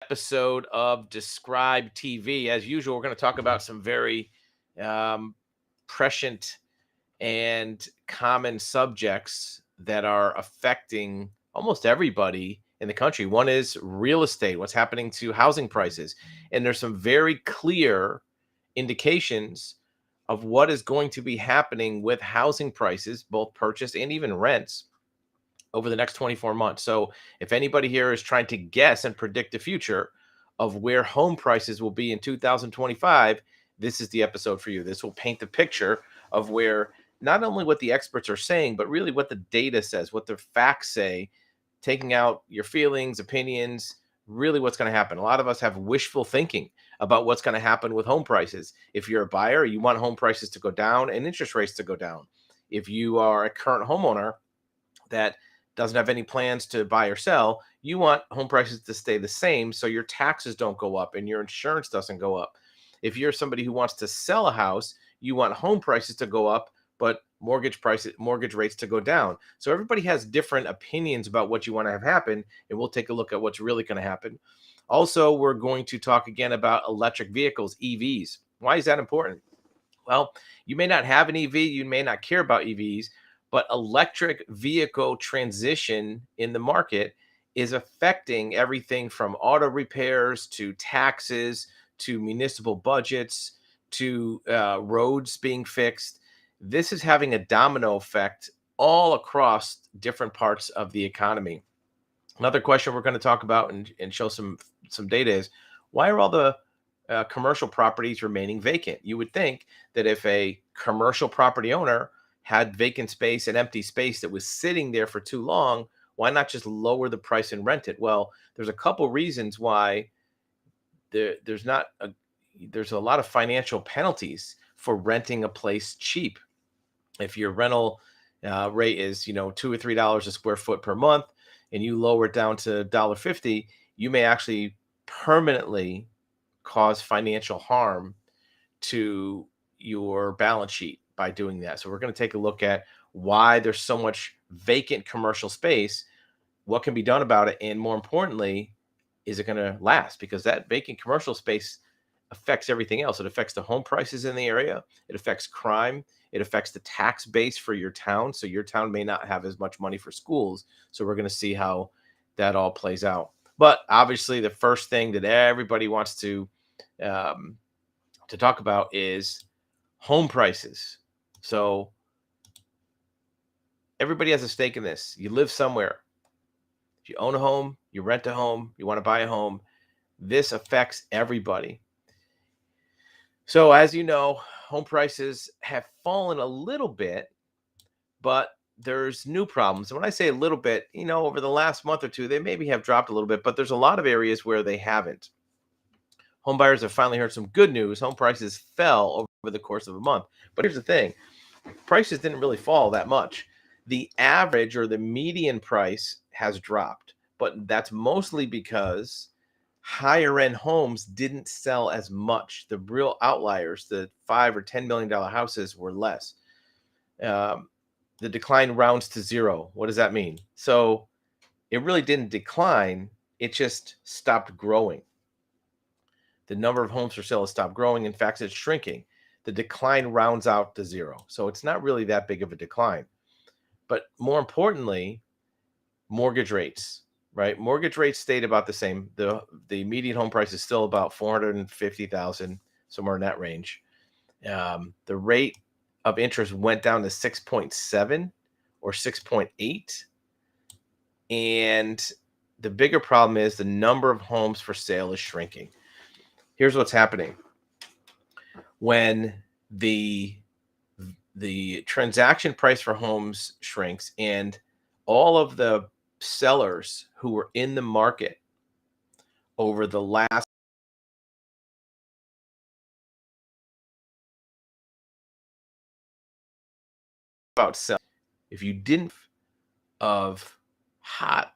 Episode of Describe TV. As usual, we're going to talk about some very um, prescient and common subjects that are affecting almost everybody in the country. One is real estate, what's happening to housing prices. And there's some very clear indications of what is going to be happening with housing prices, both purchase and even rents over the next 24 months. So, if anybody here is trying to guess and predict the future of where home prices will be in 2025, this is the episode for you. This will paint the picture of where not only what the experts are saying, but really what the data says, what the facts say, taking out your feelings, opinions, really what's going to happen. A lot of us have wishful thinking about what's going to happen with home prices. If you're a buyer, you want home prices to go down and interest rates to go down. If you are a current homeowner that doesn't have any plans to buy or sell, you want home prices to stay the same so your taxes don't go up and your insurance doesn't go up. If you're somebody who wants to sell a house, you want home prices to go up, but mortgage rates to go down. So everybody has different opinions about what you want to have happen, and we'll take a look at what's really going to happen. Also, we're going to talk again about electric vehicles, EVs. Why is that important? Well, you may not have an EV, you may not care about EVs, but electric vehicle transition in the market is affecting everything from auto repairs to taxes to municipal budgets to roads being fixed. This is having a domino effect all across different parts of the economy. Another question we're going to talk about and show some data is why are all the commercial properties remaining vacant? You would think that if a commercial property owner had vacant space and empty space that was sitting there for too long, why not just lower the price and rent it? Well, there's a couple reasons why there's not a there's a lot of financial penalties for renting a place cheap. If your rental rate is $2 or $3 a square foot per month and you lower it down to $1.50, you may actually permanently cause financial harm to your balance sheet by doing that. So we're going to take a look at why there's so much vacant commercial space, what can be done about it, and more importantly, is it going to last? Because that vacant commercial space affects everything else. It affects the home prices in the area, it affects crime, it affects the tax base for your town. So your town may not have as much money for schools. So we're going to see how that all plays out. But obviously, the first thing that everybody wants um, to talk about is home prices. So everybody has a stake in this. You live somewhere. If you own a home, you rent a home, you want to buy a home, this affects everybody. So as you know, home prices have fallen a little bit, but there's new problems. And when I say a little bit, over the last month or two, they maybe have dropped a little bit, but there's a lot of areas where they haven't. Home buyers have finally heard some good news. Home prices fell over the course of a month. But here's the thing, prices didn't really fall that much. The average or the median price has dropped, but that's mostly because higher end homes didn't sell as much. The real outliers, the $5 or $10 million houses, were less. Um, the decline rounds to zero. What does that mean? So it really didn't decline, it just stopped growing. The number of homes for sale has stopped growing. In fact, it's shrinking. The decline rounds out to zero. So it's not really that big of a decline. But more importantly, mortgage rates, right? Mortgage rates stayed about the same. The median home price is still about 450,000, somewhere in that range. The rate of interest went down to 6.7 or 6.8. And the bigger problem is the number of homes for sale is shrinking. Here's what's happening. When the transaction price for homes shrinks and all of the sellers who were in the market over the last about sell, if you didn't of hot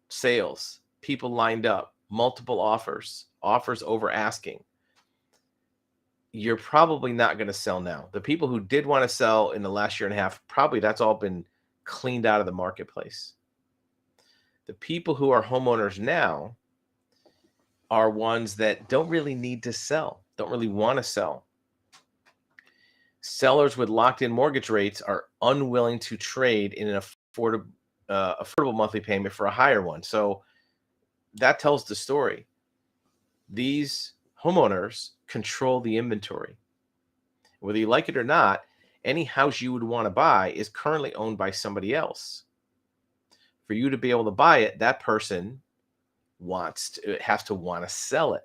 sales, people lined up, multiple offers over asking, you're probably not going to sell now. The people who did want to sell in the last year and a half, probably that's all been cleaned out of the marketplace. The people who are homeowners now, are ones that don't really need to sell, don't really want to sell. Sellers with locked in mortgage rates are unwilling to trade in an affordable monthly payment for a higher one. So that tells the story. These homeowners control the inventory. Whether you like it or not, any house you would want to buy is currently owned by somebody else. For you to be able to buy it, that person has to want to sell it.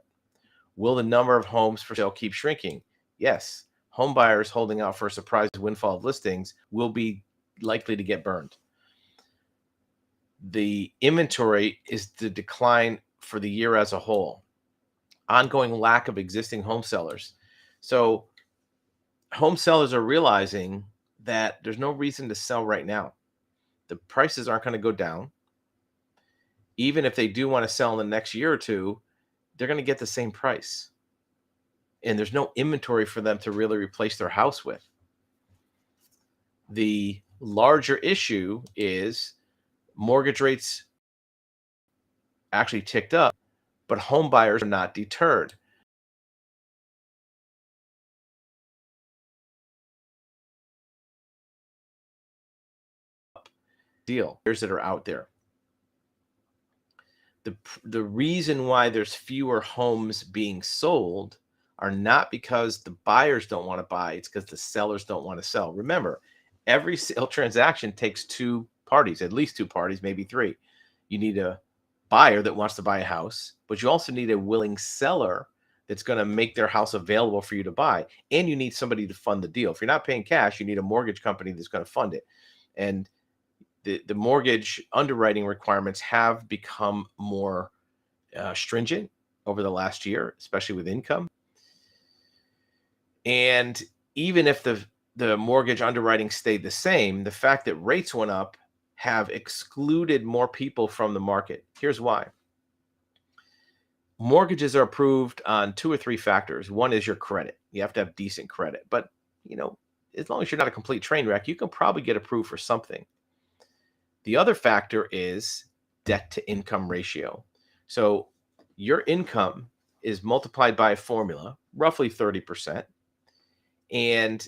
Will the number of homes for sale keep shrinking? Yes. Home buyers holding out for a surprise windfall of listings will be likely to get burned. The inventory is the decline for the year as a whole. Ongoing lack of existing home sellers. So home sellers are realizing that there's no reason to sell right now. The prices aren't going to go down. Even if they do want to sell in the next year or two, they're going to get the same price. And there's no inventory for them to really replace their house with. The larger issue is mortgage rates actually ticked up, but home buyers are not deterred. Deal that are out there. The reason why there's fewer homes being sold are not because the buyers don't want to buy, it's because the sellers don't want to sell. Remember, every sale transaction takes two parties, at least two parties, maybe three. You need a buyer that wants to buy a house, but you also need a willing seller that's going to make their house available for you to buy. And you need somebody to fund the deal. If you're not paying cash, you need a mortgage company that's going to fund it. And the mortgage underwriting requirements have become more stringent over the last year, especially with income. And even if the mortgage underwriting stayed the same, the fact that rates went up have excluded more people from the market. Here's why. Mortgages are approved on two or three factors. One is your credit. You have to have decent credit. But, as long as you're not a complete train wreck, you can probably get approved for something. The other factor is debt to income ratio. So your income is multiplied by a formula, roughly 30%. And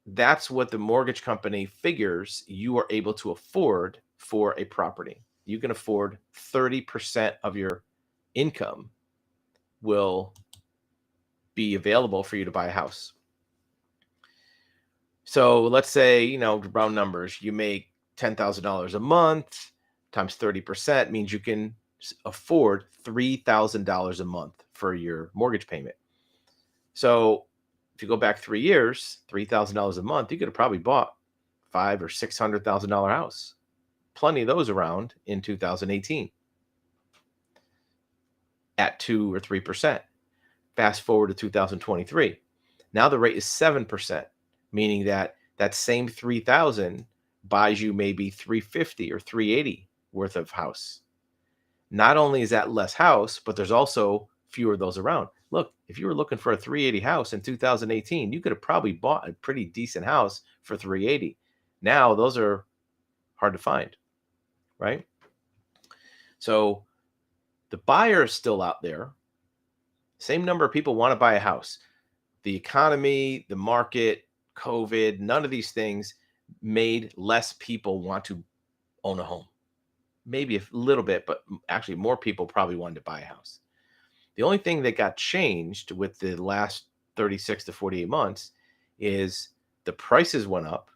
that's what the mortgage company figures you are able to afford for a property. You can afford 30% of your income will be available for you to buy a house. So let's say, round numbers, you make $10,000 a month times 30% means you can afford $3,000 a month for your mortgage payment. So if you go back 3 years, $3,000 a month, you could have probably bought $500,000 or $600,000 house. Plenty of those around in 2018 at 2 or 3%. Fast forward to 2023. Now the rate is 7%, meaning that same 3,000 buys you maybe 350 or 380 worth of house. Not only is that less house, but there's also fewer of those around. Look, if you were looking for a 380 house in 2018, you could have probably bought a pretty decent house for 380. Now those are hard to find, right? So the buyer is still out there. Same number of people want to buy a house. The economy, the market, COVID, none of these things made less people want to own a home. Maybe a little bit, but actually more people probably wanted to buy a house. The only thing that got changed with the last 36 to 48 months is the prices went up.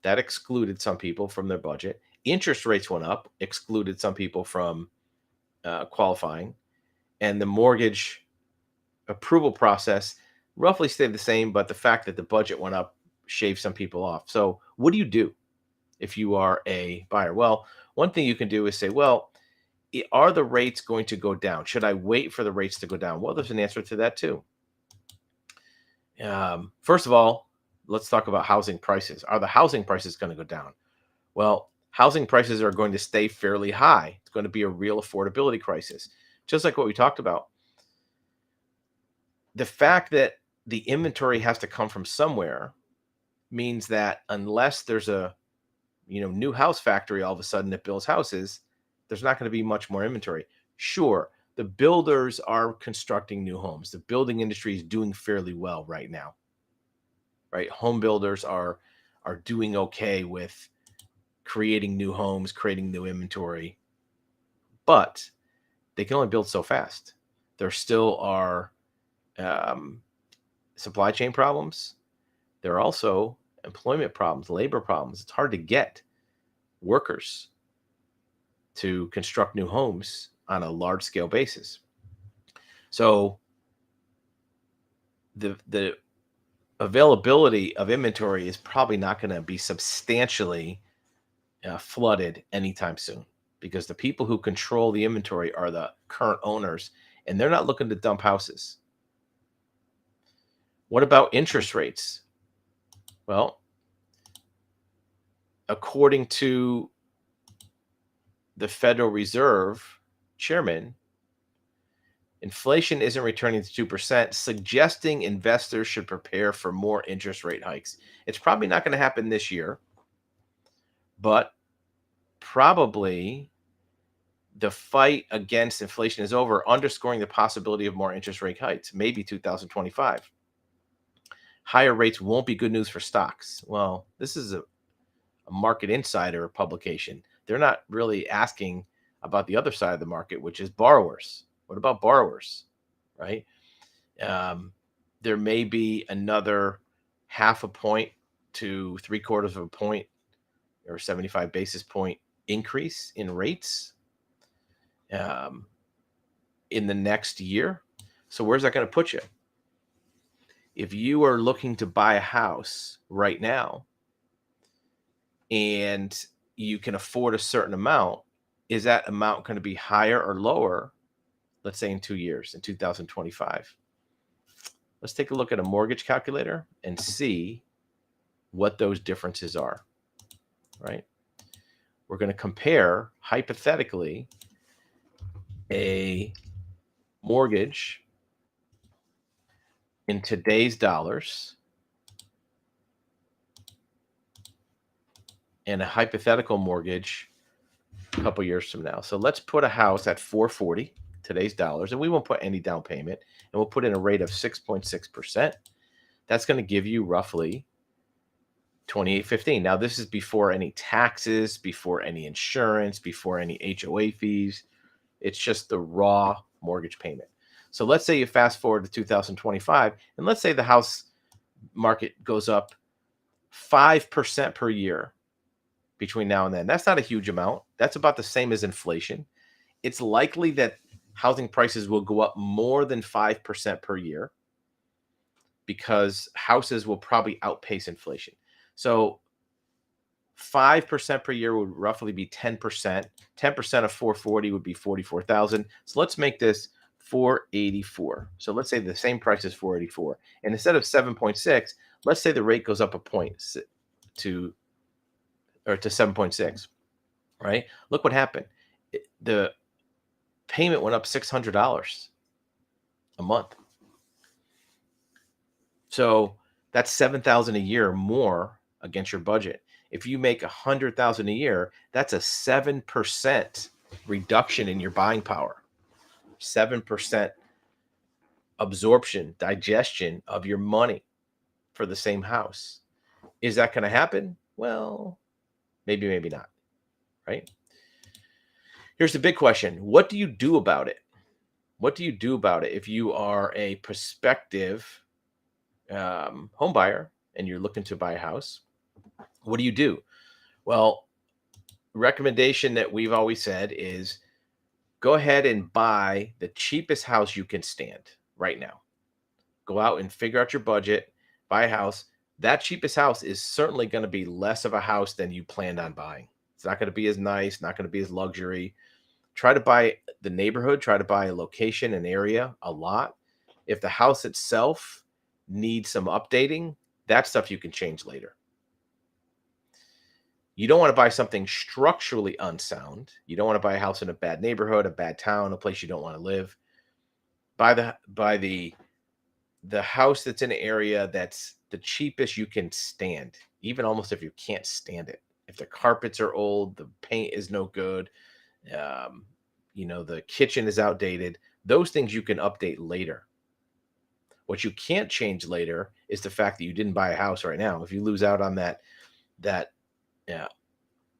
That excluded some people from their budget. Interest rates went up, excluded some people from qualifying. And the mortgage approval process roughly stayed the same, but the fact that the budget went up shaved some people off. So what do you do if you are a buyer? Well, one thing you can do is say, well, are the rates going to go down? Should I wait for the rates to go down? Well, there's an answer to that too. First of all, let's talk about housing prices. Are the housing prices going to go down? Well, housing prices are going to stay fairly high. It's going to be a real affordability crisis, just like what we talked about. The fact that the inventory has to come from somewhere means that unless there's a new house factory all of a sudden that builds houses, there's not going to be much more inventory. Sure, The builders are constructing new homes. The building industry is doing fairly well right now, right? Home builders are doing okay with creating new homes, creating new inventory, but they can only build so fast. There still are um, supply chain problems. There are also employment problems, labor problems. It's hard to get workers to construct new homes on a large scale basis. So the availability of inventory is probably not going to be substantially flooded anytime soon, because the people who control the inventory are the current owners, and they're not looking to dump houses. What about interest rates? Well, according to the Federal Reserve chairman, inflation isn't returning to 2%, suggesting investors should prepare for more interest rate hikes. It's probably not going to happen this year, but probably the fight against inflation is over, underscoring the possibility of more interest rate hikes, maybe 2025. Higher rates won't be good news for stocks. Well, this is a Market Insider publication. They're not really asking about the other side of the market, which is borrowers. What about borrowers, right? Um, there may be another half a point to three quarters of a point or 75 basis point increase in rates um, in the next year. So where's that going to put you? If you are looking to buy a house right now and you can afford a certain amount, is that amount going to be higher or lower, let's say in 2 years, in 2025? Let's take a look at a mortgage calculator and see what those differences are, right? We're going to compare, hypothetically, a mortgage in today's dollars and a hypothetical mortgage a couple years from now. So let's put a house at 440 today's dollars, and we won't put any down payment, and we'll put in a rate of 6.6%. That's going to give you roughly 2815. Now this is before any taxes, before any insurance, before any HOA fees. It's just the raw mortgage payment. So let's say you fast forward to 2025, and let's say the house market goes up 5% per year between now and then. That's not a huge amount. That's about the same as inflation. It's likely that housing prices will go up more than 5% per year because houses will probably outpace inflation. So 5% per year would roughly be 10%. 10% of 440 would be 44,000. So let's make this 484. So let's say the same price is 484. And instead of 7.6, let's say the rate goes up a point to 7.6, right? Look what happened. The payment went up $600 a month. So that's 7,000 a year more against your budget. If you make 100,000 a year, that's a 7% reduction in your buying power. 7% absorption, digestion of your money for the same house. Is that going to happen? Well, maybe, maybe not, right? Here's the big question. What do you do about it? What do you do about it if you are a prospective home buyer and you're looking to buy a house? What do you do? Well, recommendation that we've always said is go ahead and buy the cheapest house you can stand right now. Go out and figure out your budget, buy a house. That cheapest house is certainly going to be less of a house than you planned on buying. It's not going to be as nice, not going to be as luxury. Try to buy the neighborhood, try to buy a location, an area, a lot. If the house itself needs some updating, that stuff you can change later. You don't want to buy something structurally unsound. You don't want to buy a house in a bad neighborhood, a bad town, a place you don't want to live. Buy the house that's in an area that's the cheapest you can stand, even almost if you can't stand it. If the carpets are old, the paint is no good, um, the kitchen is outdated. Those things you can update later. What you can't change later is the fact that you didn't buy a house right now. If you lose out on that uh,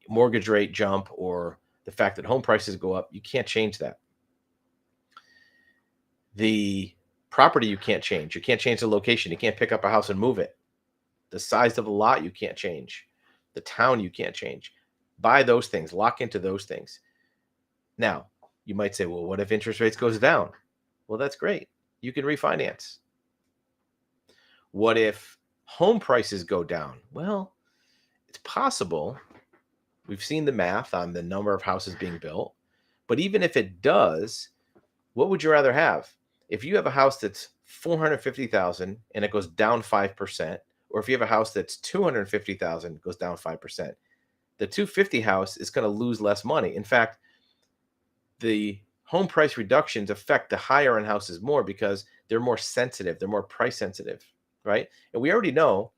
mortgage rate jump, or the fact that home prices go up, you can't change that. The property you can't change. You can't change the location. You can't pick up a house and move it. The size of the lot you can't change. The town you can't change. Buy those things. Lock into those things. Now, you might say, well, what if interest rates goes down? Well, that's great. You can refinance. What if home prices go down? Well, it's possible. We've seen the math on the number of houses being built. But even if it does, what would you rather have? If you have a house that's 450,000 and it goes down 5%, or if you have a house that's 250,000 goes down 5%, the 250 house is going to lose less money. In fact, the home price reductions affect the higher end houses more because they're more sensitive, they're more price sensitive, right? And we already know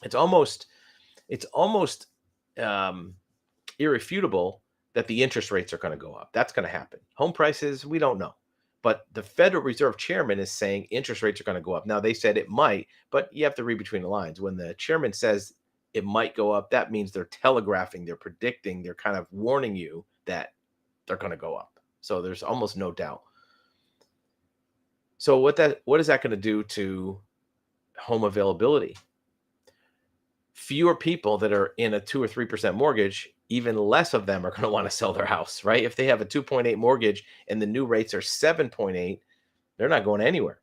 it's almost um, irrefutable that the interest rates are going to go up. That's going to happen. Home prices, we don't know. But the Federal Reserve chairman is saying interest rates are going to go up. Now, they said it might, but you have to read between the lines. When the chairman says it might go up, that means they're telegraphing, they're predicting, they're kind of warning you that they're going to go up. So there's almost no doubt. So what is that going to do to home availability? Fewer people that are in a 2 or 3% mortgage, even less of them are going to want to sell their house, right? If they have a 2.8 mortgage and the new rates are 7.8, they're not going anywhere.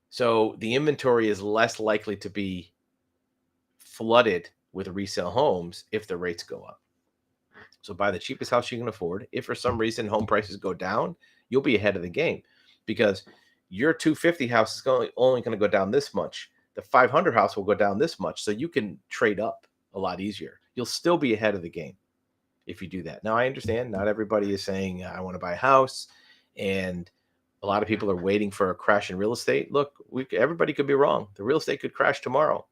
So the inventory is less likely to be flooded with resale homes if the rates go up. So buy the cheapest house you can afford. If for some reason home prices go down, you'll be ahead of the game because your 250 house is only going to go down this much. The 500 house will go down this much. So you can trade up a lot easier. You'll still be ahead of the game if you do that. Now, I understand not everybody is saying, I want to buy a house. And a lot of people are waiting for a crash in real estate. Look, everybody could be wrong. The real estate could crash tomorrow.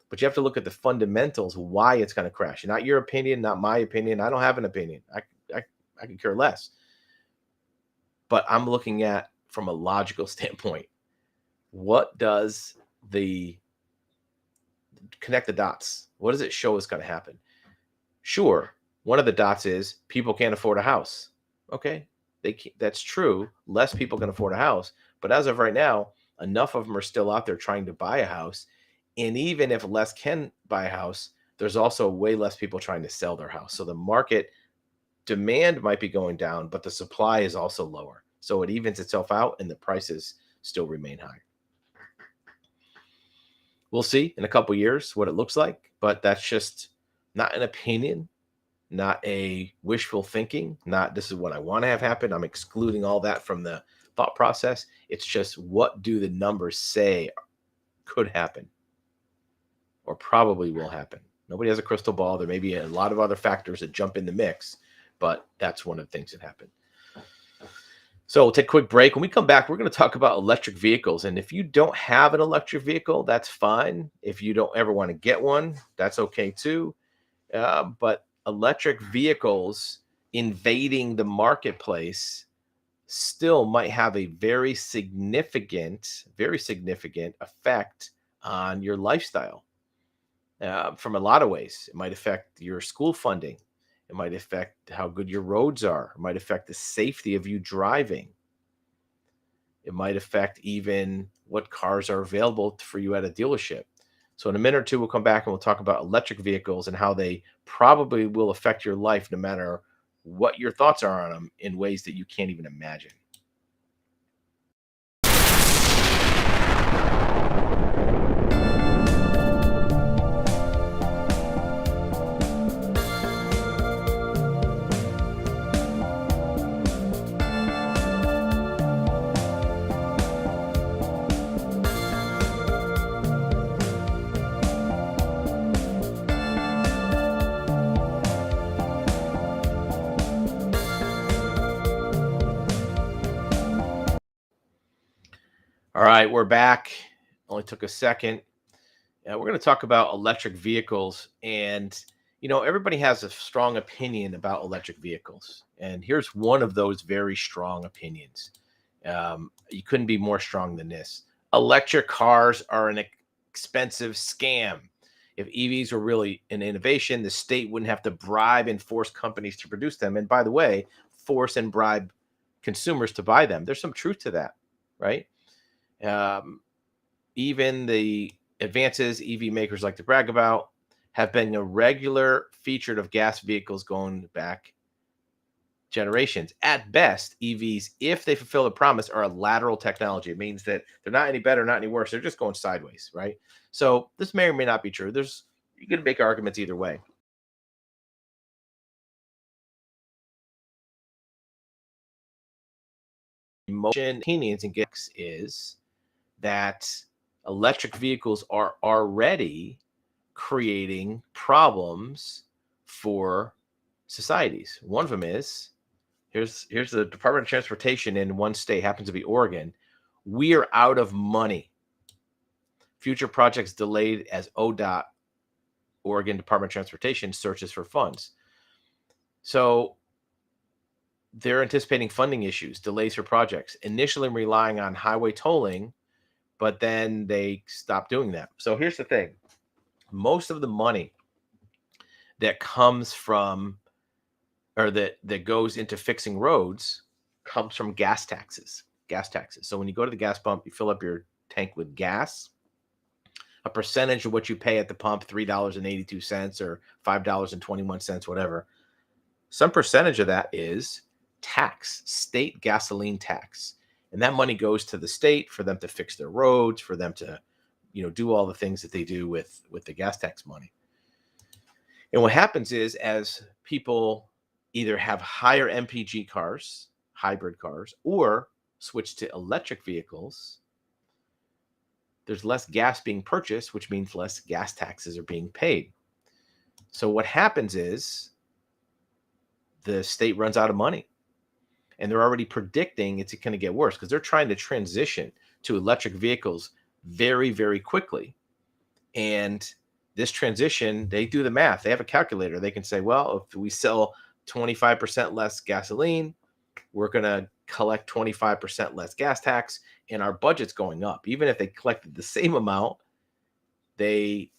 But you have to look at the fundamentals, why it's going to crash. Not your opinion, not my opinion. I don't have an opinion. I can care less. But I'm looking at, from a logical standpoint, what does connect the dots? What does it show is going to happen? Sure, one of the dots is people can't afford a house. Okay, that's true. Less people can afford a house. But as of right now, enough of them are still out there trying to buy a house. And even if less can buy a house, there's also way less people trying to sell their house. So the market demand might be going down, but the supply is also lower. So it evens itself out and the prices still remain high. We'll see in a couple years what it looks like, but that's just not an opinion, not a wishful thinking, not this is what I want to have happen. I'm excluding all that from the thought process. It's just, what do the numbers say could happen or probably will happen? Nobody has a crystal ball. There may be a lot of other factors that jump in the mix, but that's one of the things that happen. So we'll take a quick break. When we come back, we're going to talk about electric vehicles. And if you don't have an electric vehicle, that's fine. If you don't ever want to get one, that's okay too. But electric vehicles invading the marketplace still might have a very significant effect on your lifestyle. From a lot of ways. It might affect your school funding. It might affect how good your roads are. It might affect the safety of you driving. It might affect even what cars are available for you at a dealership. So in a minute or two, we'll come back and we'll talk about electric vehicles and how they probably will affect your life no matter what your thoughts are on them in ways that you can't even imagine. All right, we're back. Only took a second. We're going to talk about electric vehicles. And, Everybody has a strong opinion about electric vehicles, and here's one of those very strong opinions. You couldn't be more strong than this. Electric cars are an expensive scam. If EVs were really an innovation, the state wouldn't have to bribe and force companies to produce them. And by the way, force and bribe consumers to buy them. There's some truth to that, right? Um, Even the advances EV makers like to brag about have been a regular featured of gas vehicles going back generations. At best, EVs, if they fulfill the promise, are a lateral technology. It means that they're not any better, not any worse. They're just going sideways, right? So this may or may not be true. You can make arguments either way. Motion opinions and gets is that electric vehicles are already creating problems for societies. One of them is here's the Department of Transportation in one state, happens to be Oregon. We are out of money. Future projects delayed as ODOT, Oregon Department of Transportation, searches for funds. So they're anticipating funding issues, delays for projects, initially relying on highway tolling, but then they stopped doing that. So here's the thing. Most of the money that comes from or that goes into fixing roads comes from gas taxes. Gas taxes. So when you go to the gas pump, you fill up your tank with gas. A percentage of what you pay at the pump, $3.82 or $5.21, whatever. Some percentage of that is tax, state gasoline tax. And that money goes to the state for them to fix their roads, for them to, do all the things that they do with the gas tax money. And what happens is as people either have higher MPG cars, hybrid cars, or switch to electric vehicles, there's less gas being purchased, which means less gas taxes are being paid. So what happens is the state runs out of money. And they're already predicting it's going to get worse because they're trying to transition to electric vehicles very, very quickly. And this transition, they do the math. They have a calculator. They can say, well, if we sell 25% less gasoline, we're going to collect 25% less gas tax, and our budget's going up. Even if they collected the same amount, they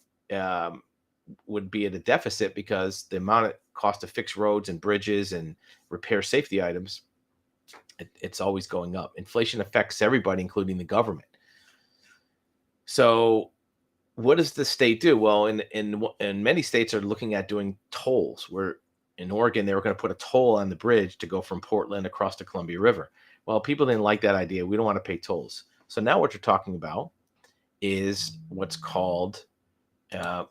would be at a deficit because the amount it costs to fix roads and bridges and repair safety items, it's always going up. Inflation affects everybody, including the government. So what does the state do? Well, in many states are looking at doing tolls. Where in Oregon, they were going to put a toll on the bridge to go from Portland across the Columbia River. Well, people didn't like that idea. We don't want to pay tolls. So now what you're talking about is what's called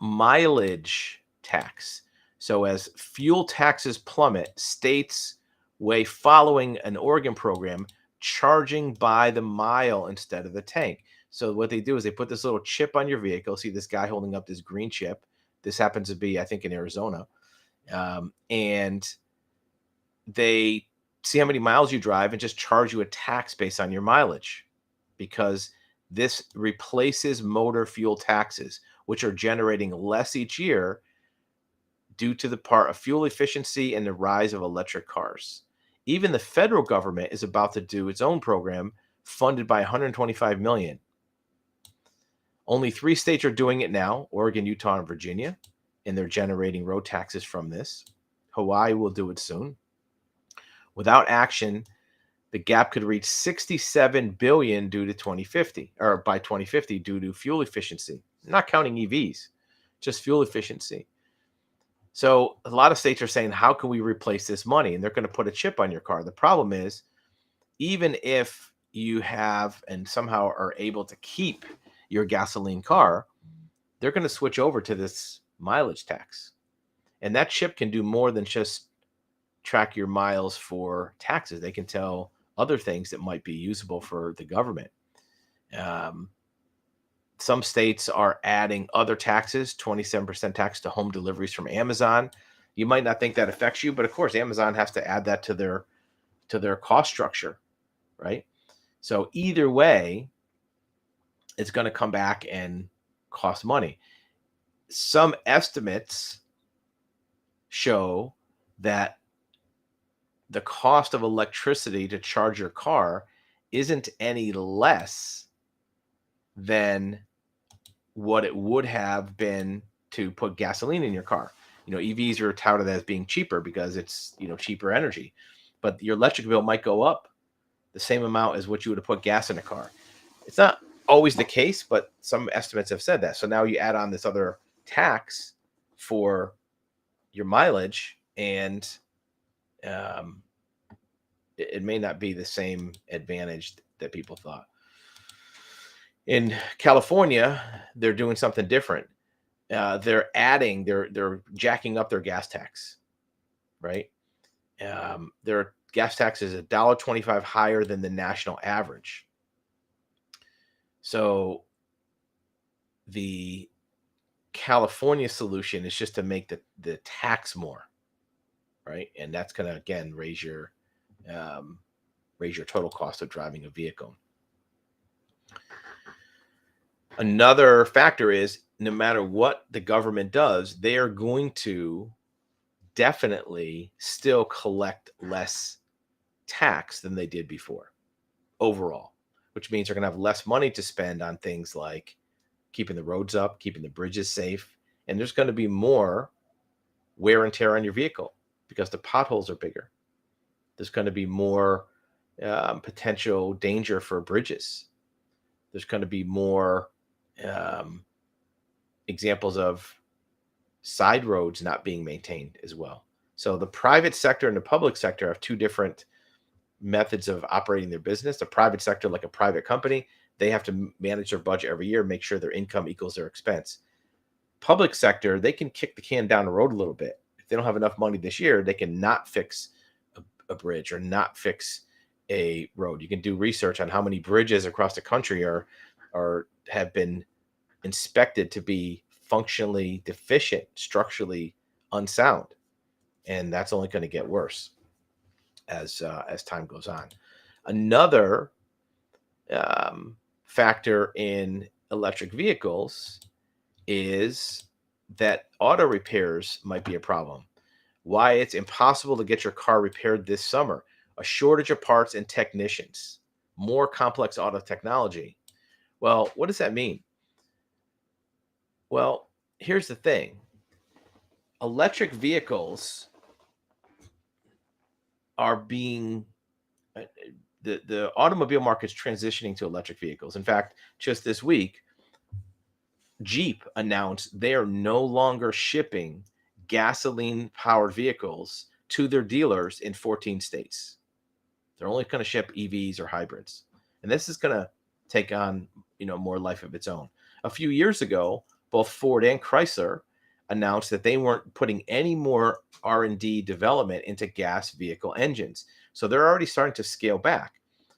mileage tax. So as fuel taxes plummet, states way following an Oregon program, charging by the mile instead of the tank. So what they do is they put this little chip on your vehicle. See this guy holding up this green chip. This happens to be, I think, in Arizona. And they see how many miles you drive and just charge you a tax based on your mileage, because this replaces motor fuel taxes, which are generating less each year due to the part of fuel efficiency and the rise of electric cars. Even the federal government is about to do its own program funded by $125 million. Only 3 states are doing it now: Oregon, Utah, and Virginia, and they're generating road taxes from this. Hawaii will do it soon. Without action, the gap could reach $67 billion due to 2050, or by 2050 due to fuel efficiency. I'm not counting EVs, just fuel efficiency. So a lot of states are saying, how can we replace this money? And they're going to put a chip on your car. The problem is, even if you have and somehow are able to keep your gasoline car, they're going to switch over to this mileage tax. And that chip can do more than just track your miles for taxes. They can tell other things that might be usable for the government. Some states are adding other taxes, 27% tax to home deliveries from Amazon. You might not think that affects you, but of course, Amazon has to add that to their cost structure, right? So either way, it's going to come back and cost money. Some estimates show that the cost of electricity to charge your car isn't any less than what it would have been to put gasoline in your car. EVs are touted as being cheaper because it's, cheaper energy, but your electric bill might go up the same amount as what you would have put gas in a car. It's not always the case, but some estimates have said that. So now you add on this other tax for your mileage, and it may not be the same advantage that people thought. In California, they're doing something different. They're jacking up their gas tax, right? Their gas tax is $1.25 higher than the national average. So the California solution is just to make the tax more, right? And that's going to, again, raise your total cost of driving a vehicle. Another factor is, no matter what the government does, they are going to definitely still collect less tax than they did before overall, which means they're going to have less money to spend on things like keeping the roads up, keeping the bridges safe, and there's going to be more wear and tear on your vehicle because the potholes are bigger. There's going to be more potential danger for bridges. There's going to be more examples of side roads not being maintained as well. So the private sector and the public sector have two different methods of operating their business. The private sector, like a private company, they have to manage their budget every year, make sure their income equals their expense. Public sector, they can kick the can down the road a little bit. If they don't have enough money this year, they can not fix a bridge or not fix a road. You can do research on how many bridges across the country have been inspected to be functionally deficient, structurally unsound, and that's only going to get worse as time goes on. Another factor in electric vehicles is that auto repairs might be a problem. Why it's impossible to get your car repaired this summer: a shortage of parts and technicians, more complex auto technology. Well, what does that mean? Well, here's the thing. Electric vehicles are being the automobile market's transitioning to electric vehicles. In fact, just this week, Jeep announced they are no longer shipping gasoline-powered vehicles to their dealers in 14 states. They're only going to ship EVs or hybrids. And this is going to take on, more life of its own. A few years ago, both Ford and Chrysler announced that they weren't putting any more R&D development into gas vehicle engines. So they're already starting to scale back.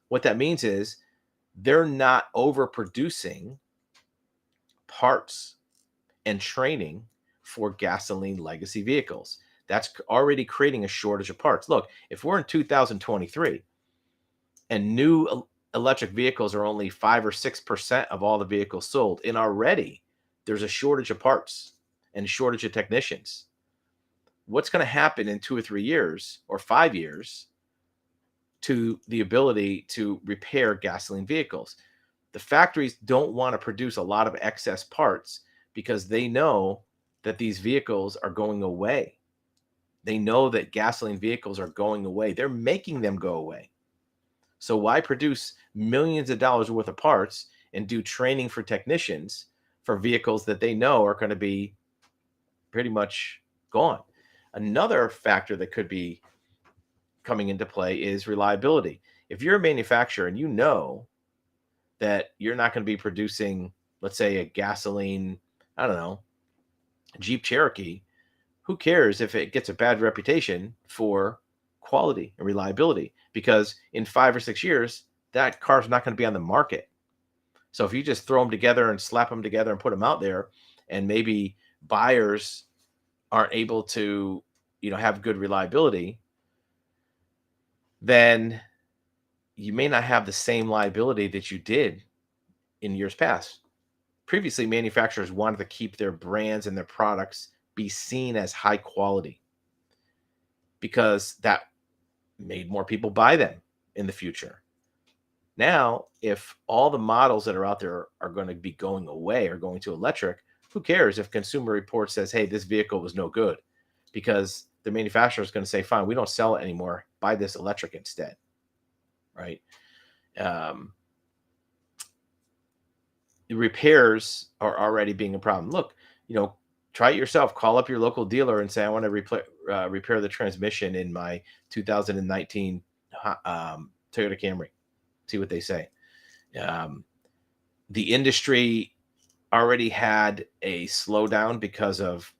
What that means is they're not overproducing parts and training for gasoline legacy vehicles. That's already creating a shortage of parts. Look, if we're in 2023 and new electric vehicles are only 5 or 6% of all the vehicles sold, and already there's a shortage of parts and a shortage of technicians, what's going to happen in 2 or 3 years or 5 years to the ability to repair gasoline vehicles? The factories don't want to produce a lot of excess parts because they know that these vehicles are going away. They know that gasoline vehicles are going away. They're making them go away. So why produce millions of dollars worth of parts and do training for technicians for vehicles that they know are going to be pretty much gone? Another factor that could be coming into play is reliability. If you're a manufacturer and you know that you're not going to be producing, let's say, a gasoline, I don't know, Jeep Cherokee, who cares if it gets a bad reputation for quality and reliability? Because in 5 or 6 years, that car's not going to be on the market. So if you just throw them together and slap them together and put them out there, and maybe buyers aren't able to, have good reliability, then you may not have the same liability that you did in years past. Previously, manufacturers wanted to keep their brands and their products be seen as high quality. because that made more people buy them in the future. Now, if all the models that are out there are going to be going away or going to electric, who cares if Consumer Reports says, hey, this vehicle was no good? Because the manufacturer is going to say, fine, we don't sell it anymore. Buy this electric instead, right? Um, the repairs are already being a problem. Look, try it yourself. Call up your local dealer and say, I want to repair the transmission in my 2019 Toyota Camry. See what they say. Um, the industry already had a slowdown because of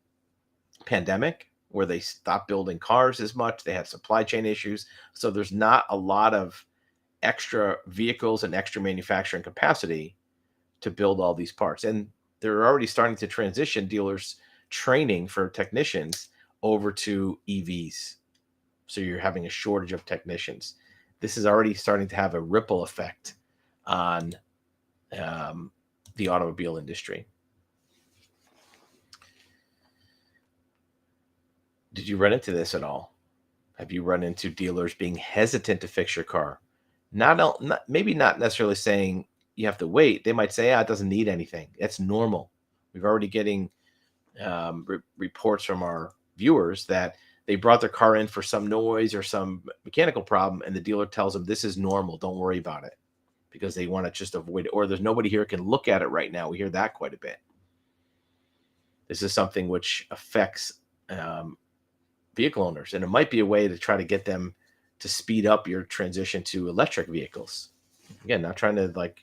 pandemic, where they stopped building cars as much. They had supply chain issues. So there's not a lot of extra vehicles and extra manufacturing capacity to build all these parts. And they're already starting to transition dealers training for technicians over to EVs. So you're having a shortage of technicians. This is already starting to have a ripple effect on the automobile industry. Did you run into this at all? Have you run into dealers being hesitant to fix your car? Maybe not necessarily saying you have to wait. They might say, it doesn't need anything. That's normal. We've already getting reports from our viewers that they brought their car in for some noise or some mechanical problem, and the dealer tells them this is normal. Don't worry about it, because they want to just avoid it. Or there's nobody here can look at it right now. We hear that quite a bit. This is something which affects vehicle owners, and it might be a way to try to get them to speed up your transition to electric vehicles. Again, not trying to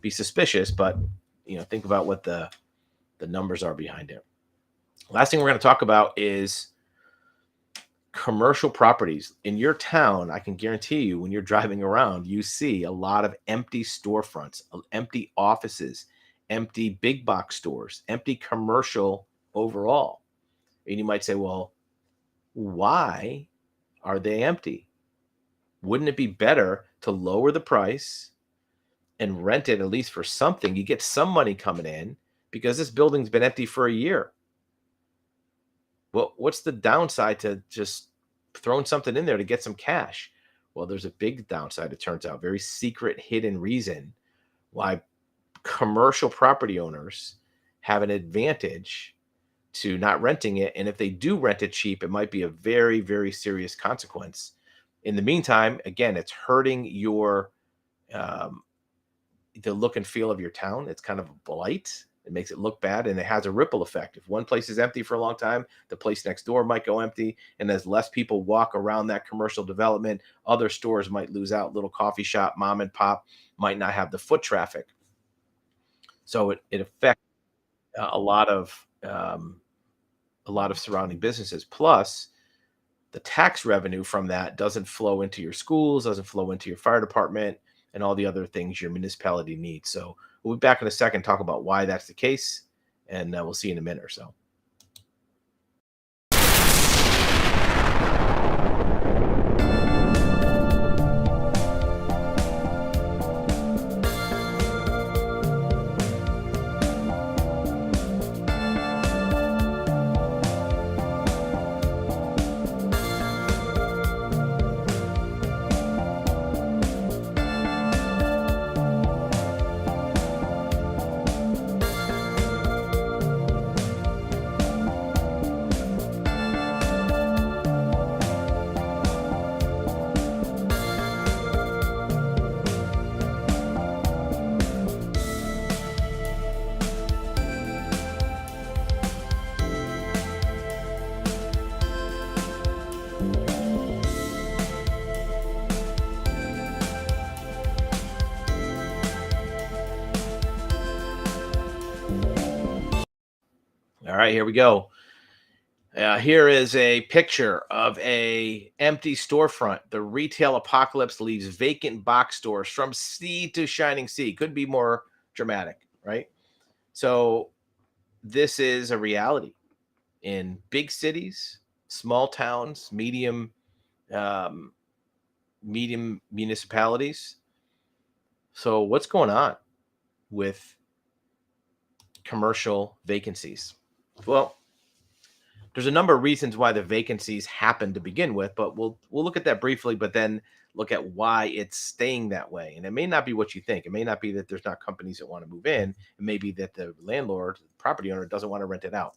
be suspicious, but think about what the numbers are behind it. Last thing we're going to talk about is commercial properties in your town. I can guarantee you, when you're driving around, you see a lot of empty storefronts, empty offices, empty big box stores, empty commercial overall. And you might say, well, why are they empty? Wouldn't it be better to lower the price and rent it, at least for something? You get some money coming in, because this building's been empty for a year. Well, what's the downside to just throwing something in there to get some cash? Well, there's a big downside. It turns out, very secret, hidden reason why commercial property owners have an advantage to not renting it. And if they do rent it cheap, it might be a very, very serious consequence. In the meantime, again, it's hurting your the look and feel of your town. It's kind of a blight. It makes it look bad, and it has a ripple effect. If one place is empty for a long time, the place next door might go empty, and as less people walk around that commercial development, other stores might lose out. Little coffee shop, mom and pop might not have the foot traffic. So it affects a lot of surrounding businesses. Plus, the tax revenue from that doesn't flow into your schools, doesn't flow into your fire department, and all the other things your municipality needs. So we'll be back in a second, talk about why that's the case, and we'll see you in a minute or so. All right, here we go. Here is a picture of a empty storefront. The retail apocalypse leaves vacant box stores from sea to shining sea. Couldn't be more dramatic, right? So this is a reality in big cities, small towns, um, medium municipalities. So what's going on with commercial vacancies? Well, There's a number of reasons why the vacancies happen to begin with, but we'll look at that briefly, but then look at why it's staying that way. And it may not be what you think. It may not be that there's not companies that want to move in. It may be that the landlord, property owner, doesn't want to rent it out.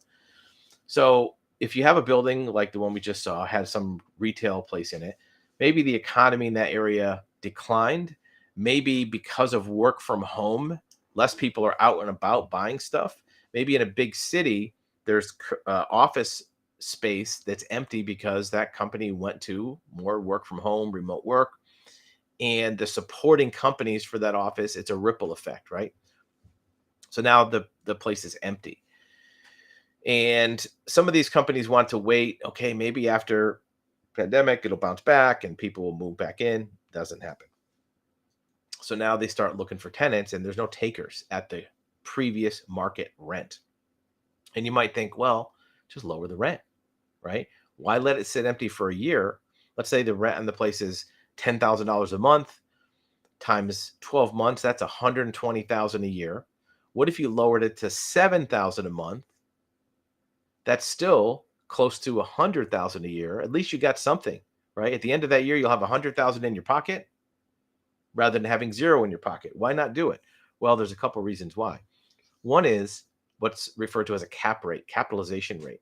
So if you have a building like the one we just saw, had some retail place in it, maybe the economy in that area declined. Maybe because of work from home, less people are out and about buying stuff. Maybe in a big city, there's office space that's empty because that company went to more work from home, remote work, and the supporting companies for that office, it's a ripple effect, right? So now the place is empty. And some of these companies want to wait, okay, maybe after pandemic it'll bounce back and people will move back in. Doesn't happen. So now they start looking for tenants and there's no takers at the previous market rent. And you might think, well, just lower the rent, right? Why let it sit empty for a year? Let's say the rent on the place is $10,000 a month times 12 months, that's 120,000 a year. What if you lowered it to 7,000 a month? That's still close to 100,000 a year. At least you got something, right? At the end of that year, you'll have 100,000 in your pocket rather than having zero in your pocket. Why not do it? Well, there's a couple reasons why. One is what's referred to as a cap rate, capitalization rate.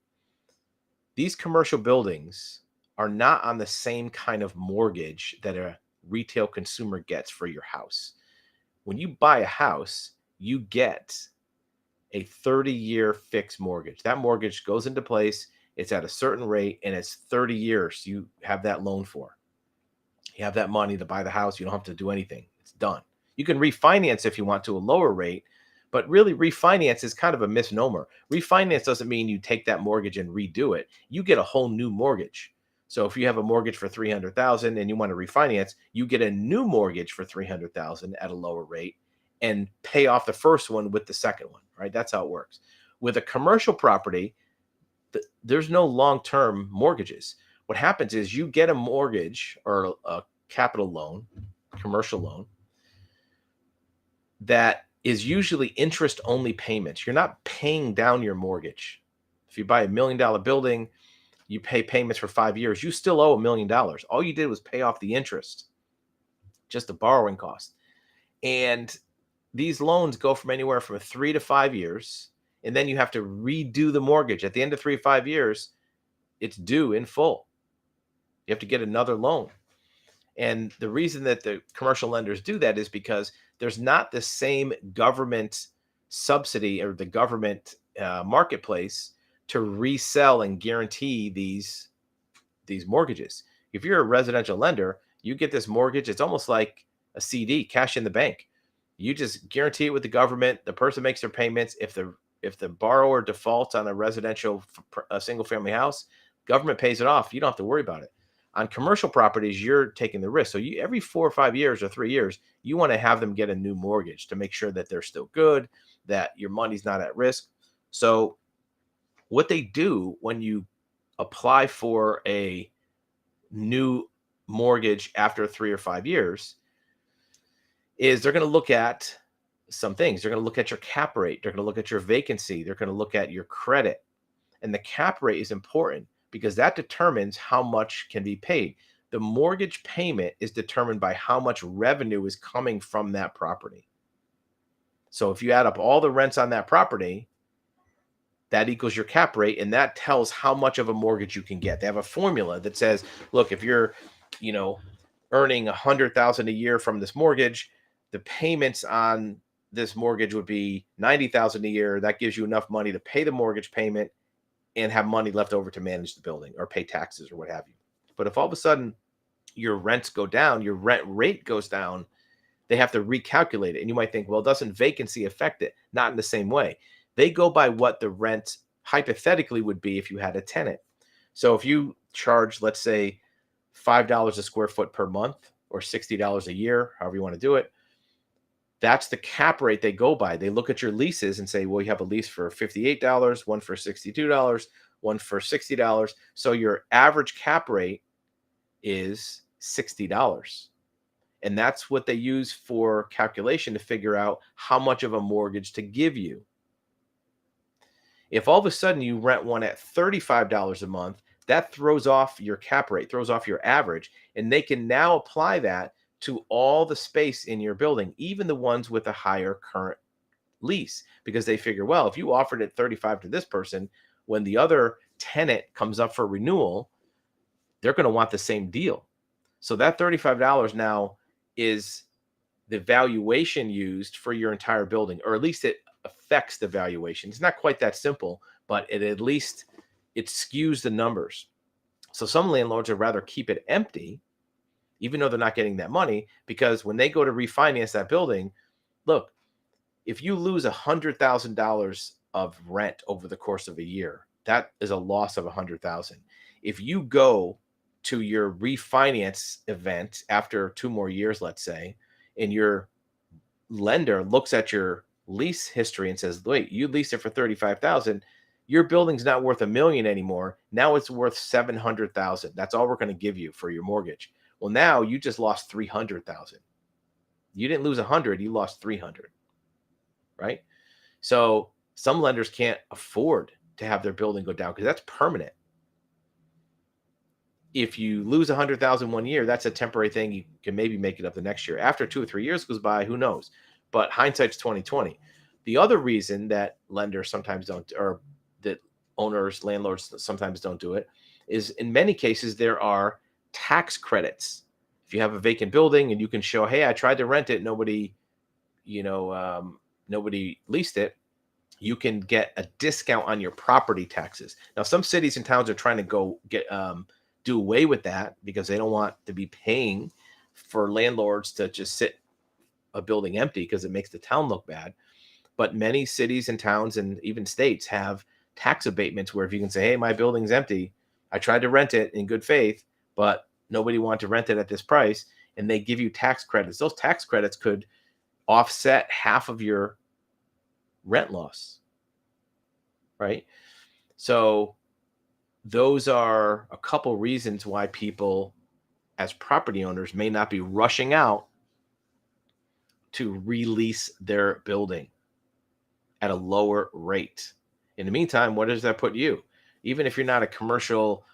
These commercial buildings are not on the same kind of mortgage that a retail consumer gets for your house. When you buy a house, you get a 30-year fixed mortgage. That mortgage goes into place, it's at a certain rate, and it's 30 years you have that loan for. You have that money to buy the house. You don't have to do anything. It's done. You can refinance if you want to a lower rate, but really refinance is kind of a misnomer. Refinance doesn't mean you take that mortgage and redo it. You get a whole new mortgage. So if you have a mortgage for 300,000 and you want to refinance, you get a new mortgage for 300,000 at a lower rate and pay off the first one with the second one, right? That's how it works. With a commercial property, there's no long-term mortgages. What happens is you get a mortgage or a capital loan, commercial loan, that is usually interest-only payments. You're not paying down your mortgage. If you buy $1 million building, you pay payments for 5 years, you still owe $1 million. All you did was pay off the interest, just the borrowing cost. And these loans go from anywhere from 3 to 5 years, and then you have to redo the mortgage. At the end of 3 to 5 years, it's due in full. You have to get another loan. And the reason that the commercial lenders do that is because there's not the same government subsidy or the government marketplace to resell and guarantee these mortgages. If you're a residential lender, you get this mortgage. It's almost like a CD, cash in the bank. You just guarantee it with the government. The person makes their payments. If the borrower defaults on a residential, a single family house, government pays it off. You don't have to worry about it. On commercial properties, you're taking the risk. So every 4 or 5 years or 3 years, you want to have them get a new mortgage to make sure that they're still good, that your money's not at risk. So what they do when you apply for a new mortgage after 3 or 5 years is they're going to look at some things. They're going to look at your cap rate. They're going to look at your vacancy. They're going to look at your credit. And the cap rate is important because that determines how much can be paid. The mortgage payment is determined by how much revenue is coming from that property. So if you add up all the rents on that property, that equals your cap rate, and that tells how much of a mortgage you can get. They have a formula that says, look, if you're, earning 100,000 a year from this mortgage, the payments on this mortgage would be 90,000 a year. That gives you enough money to pay the mortgage payment and have money left over to manage the building or pay taxes or what have you. But if all of a sudden your rents go down, your rent rate goes down, they have to recalculate it. And you might think, well, doesn't vacancy affect it? Not in the same way. They go by what the rent hypothetically would be if you had a tenant. So if you charge, let's say, $5 a square foot per month or $60 a year, however you want to do it, that's the cap rate they go by. They look at your leases and say, well, you have a lease for $58, one for $62, one for $60. So your average cap rate is $60. And that's what they use for calculation to figure out how much of a mortgage to give you. If all of a sudden you rent one at $35 a month, that throws off your cap rate, throws off your average, and they can now apply that to all the space in your building, even the ones with a higher current lease, because they figure, well, if you offered it 35 to this person, when the other tenant comes up for renewal, they're going to want the same deal. So that $35 now is the valuation used for your entire building, or at least it affects the valuation. It's not quite that simple, but it at least it skews the numbers. So some landlords would rather keep it empty, even though they're not getting that money, because when they go to refinance that building, look, if you lose $100,000 of rent over the course of a year, that is a loss of 100,000. If you go to your refinance event after 2 more years, let's say, and your lender looks at your lease history and says, "Wait, you leased it for 35,000. Your building's not worth a million anymore. Now it's worth 700,000. That's all we're going to give you for your mortgage." Well, now you just lost 300,000. You didn't lose 100, you lost 300, right? So some lenders can't afford to have their building go down because that's permanent. If you lose 100,000 one year, that's a temporary thing. You can maybe make it up the next year. After 2 or 3 years goes by, who knows? But hindsight's 2020. The other reason that lenders sometimes don't, or that owners, landlords sometimes don't do it, is in many cases there are tax credits. If you have a vacant building and you can show, hey, I tried to rent it, nobody, nobody leased it, you can get a discount on your property taxes. Now, some cities and towns are trying to go get do away with that because they don't want to be paying for landlords to just sit a building empty because it makes the town look bad. But many cities and towns and even states have tax abatements where if you can say, hey, my building's empty, I tried to rent it in good faith, but nobody wanted to rent it at this price, and they give you tax credits. Those tax credits could offset half of your rent loss, right? So those are a couple reasons why people as property owners may not be rushing out to release their building at a lower rate. In the meantime, what does that put you? Even if you're not a commercial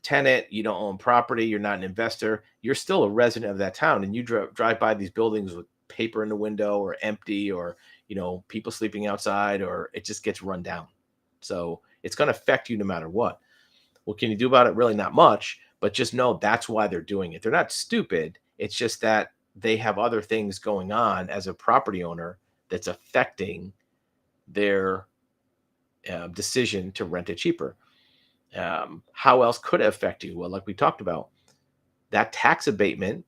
tenant, you don't own property, you're not an investor, you're still a resident of that town, and you drive by these buildings with paper in the window or empty, or people sleeping outside, or it just gets run down. So it's going to affect you no matter what. What can you do about it? Really not much, but just know that's why they're doing it. They're not stupid. It's just that they have other things going on as a property owner that's affecting their decision to rent it cheaper. How else could it affect you? Well, like we talked about, that tax abatement,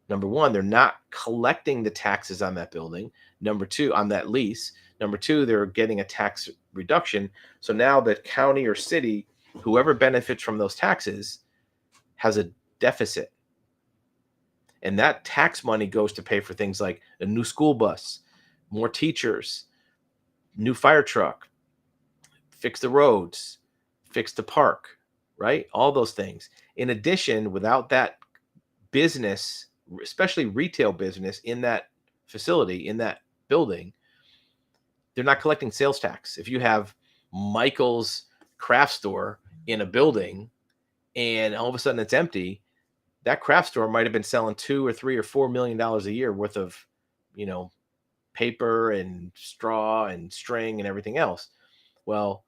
number one, they're not collecting the taxes on that building. Number two, on that lease. Number two, they're getting a tax reduction. So now the county or city, whoever benefits from those taxes, has a deficit. And that tax money goes to pay for things like a new school bus, more teachers, new fire truck, fix the roads, fix the park, right? All those things. In addition, without that business, especially retail business in that facility, in that building, they're not collecting sales tax. If you have Michael's craft store in a building and all of a sudden it's empty, that craft store might have been selling $2 or $3 or $4 million a year worth of, paper and straw and string and everything else. Well,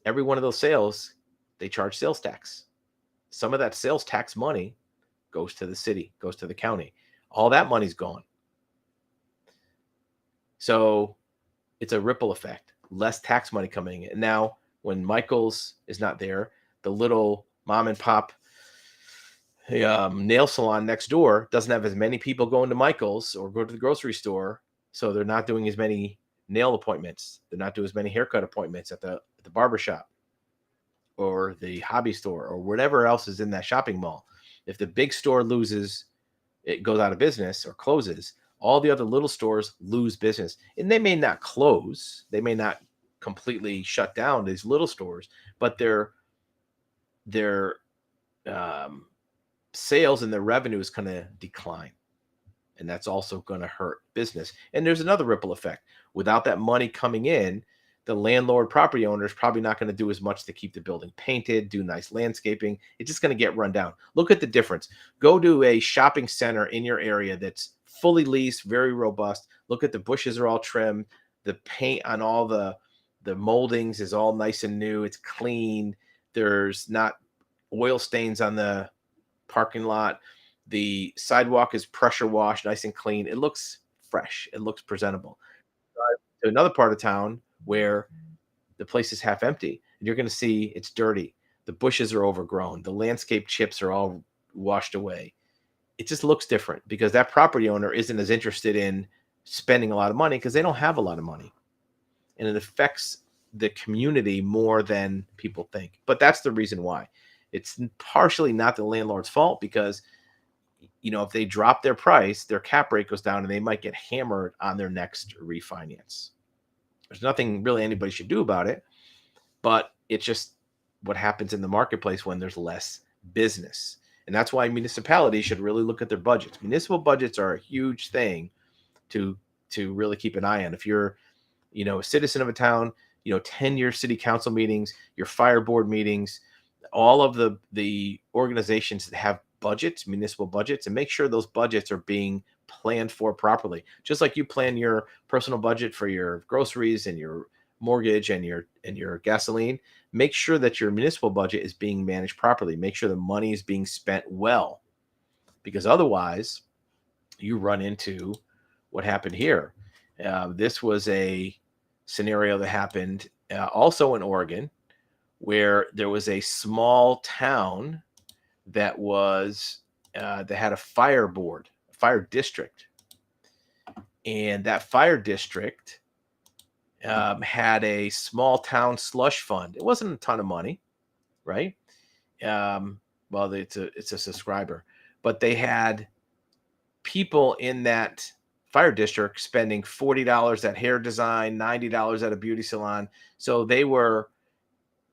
every one of those sales, they charge sales tax. Some of that sales tax money goes to the city, goes to the county. All that money's gone. So it's a ripple effect. Less tax money coming in. Now, when Michael's is not there, the little mom and pop nail salon next door doesn't have as many people going to Michael's or go to the grocery store. So they're not doing as many nail appointments. They're not doing as many haircut appointments at the barber shop or the hobby store or whatever else is in that shopping mall. If the big store loses, it goes out of business or closes, all the other little stores lose business. And they may not close. They may not completely shut down these little stores, but their sales and their revenue is going to decline. And that's also going to hurt business. And there's another ripple effect. Without that money coming in, the landlord property owner is probably not going to do as much to keep the building painted, do nice landscaping. It's just going to get run down. Look at the difference. Go to a shopping center in your area that's fully leased, very robust. Look at the bushes are all trimmed. The paint on all the moldings is all nice and new. It's clean. There's not oil stains on the parking lot. The sidewalk is pressure washed, nice and clean. It looks fresh. It looks presentable. Drive to another part of town where the place is half empty, and you're going to see it's dirty. The bushes are overgrown. The landscape chips are all washed away. It just looks different because that property owner isn't as interested in spending a lot of money because they don't have a lot of money. And it affects the community more than people think. But that's the reason why. It's partially not the landlord's fault because, if they drop their price, their cap rate goes down and they might get hammered on their next refinance. There's nothing really anybody should do about it, but it's just what happens in the marketplace when there's less business. And that's why municipalities should really look at their budgets. Municipal budgets are a huge thing to really keep an eye on. If you're, a citizen of a town, 10-year city council meetings, your fire board meetings, all of the organizations that have budgets, municipal budgets, and make sure those budgets are being planned for properly. Just like you plan your personal budget for your groceries and your mortgage and your gasoline, make sure that your municipal budget is being managed properly. Make sure the money is being spent well, because otherwise you run into what happened here. This was a scenario that happened also in Oregon, where there was a small town that was that had a fire district, and that fire district had a small town slush fund. It wasn't a ton of money, right? Well, it's a subscriber, but they had people in that fire district spending $40 at hair design, $90 at a beauty salon. So they were,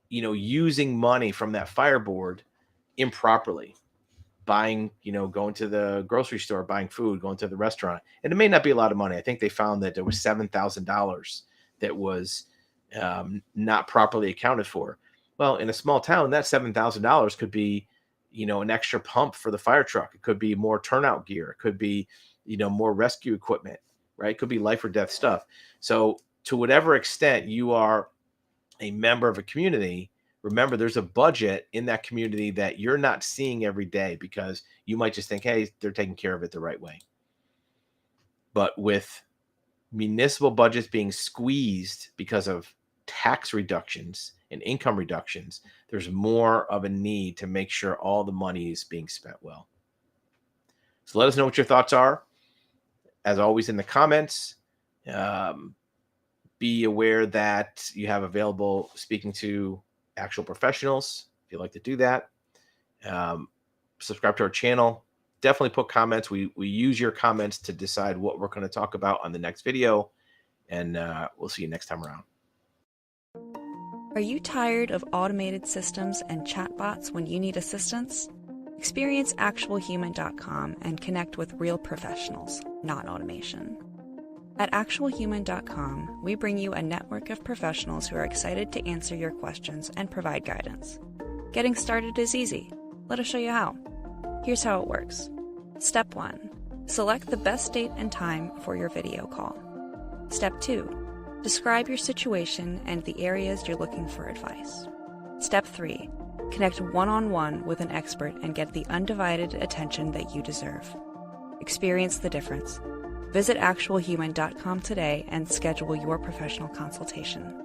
using money from that fire board improperly, buying, going to the grocery store, buying food, going to the restaurant. And it may not be a lot of money. I think they found that there was $7,000 that was not properly accounted for. Well, in a small town, that $7,000 could be, an extra pump for the fire truck. It could be more turnout gear. It could be, more rescue equipment, right? It could be life or death stuff. So to whatever extent you are a member of a community, remember there's a budget in that community that you're not seeing every day because you might just think, hey, they're taking care of it the right way. But with municipal budgets being squeezed because of tax reductions and income reductions, there's more of a need to make sure all the money is being spent well. So let us know what your thoughts are. As always, in the comments, be aware that you have available speaking to actual professionals if you'd like to do that. Subscribe to our channel. Definitely put comments. We use your comments to decide what we're going to talk about on the next video. And we'll see you next time around. Are you tired of automated systems and chatbots when you need assistance? Experience actualhuman.com and connect with real professionals, not automation. At actualhuman.com, we bring you a network of professionals who are excited to answer your questions and provide guidance. Getting started is easy. Let us show you how. Here's how it works. Step 1. Select the best date and time for your video call. Step 2. Describe your situation and the areas you're looking for advice. Step 3. Connect one-on-one with an expert and get the undivided attention that you deserve. Experience the difference. Visit actualhuman.com today and schedule your professional consultation.